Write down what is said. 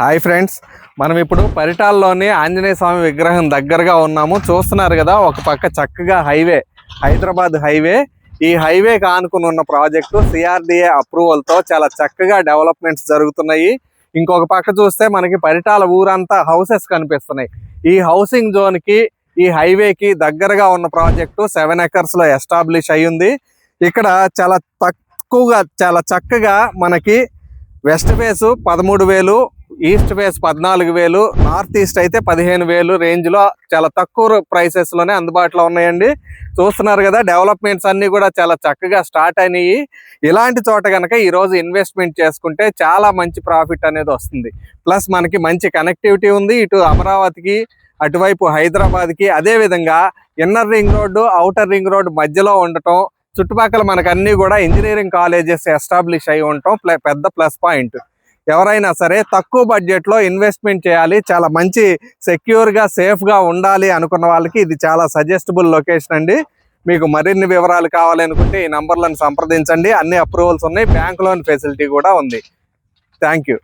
Hi friends, మనం ఇప్పుడు పరిటాల్లోని ఆంజనేయ స్వామి విగ్రహం దగ్గరగా ఉన్నాము. చూస్తున్నారు కదా, ఒక పక్క చక్కగా హైవే, హైదరాబాద్ హైవే. ఈ హైవేకి ఆనుకుని ఉన్న ప్రాజెక్టు సిఆర్డిఏ అప్రూవల్తో చాలా చక్కగా డెవలప్మెంట్స్ జరుగుతున్నాయి. ఇంకొక పక్క చూస్తే మనకి పరిటాల ఊరంతా హౌసెస్ కనిపిస్తున్నాయి. ఈ హౌసింగ్ జోన్కి ఈ హైవేకి దగ్గరగా ఉన్న ప్రాజెక్టు 7 acres ఎస్టాబ్లిష్ అయ్యింది. ఇక్కడ చాలా తక్కువగా, చాలా చక్కగా మనకి west face 13,000, east face 14,000, north east అయితే 15,000 రేంజ్లో చాలా తక్కువ ప్రైసెస్లోనే అందుబాటులో ఉన్నాయండి. చూస్తున్నారు కదా, డెవలప్మెంట్స్ అన్నీ కూడా చాలా చక్కగా స్టార్ట్ అయినాయి. ఇలాంటి చోట కనుక ఈరోజు ఇన్వెస్ట్మెంట్ చేసుకుంటే చాలా మంచి ప్రాఫిట్ అనేది వస్తుంది. ప్లస్ మనకి మంచి కనెక్టివిటీ ఉంది, ఇటు అమరావతికి, అటువైపు హైదరాబాద్కి. అదేవిధంగా inner ring road, outer ring road మధ్యలో ఉండటం, చుట్టుపక్కల మనకు అన్నీ కూడా ఇంజనీరింగ్ కాలేజెస్ ఎస్టాబ్లిష్ అయి ఉండటం పెద్ద ప్లస్ పాయింట్. ఎవరైనా సరే తక్కువ బడ్జెట్లో ఇన్వెస్ట్మెంట్ చేయాలి, చాలా మంచి సెక్యూర్గా సేఫ్గా ఉండాలి అనుకున్న వాళ్ళకి ఇది చాలా సజెస్టబుల్ లొకేషన్ అండి. మీకు మరిన్ని వివరాలు కావాలి అనుకుంటే ఈ నంబర్లను సంప్రదించండి. అన్ని అప్రూవల్స్ ఉన్నాయి, బ్యాంక్ లోన్ ఫెసిలిటీ కూడా ఉంది. Thank you.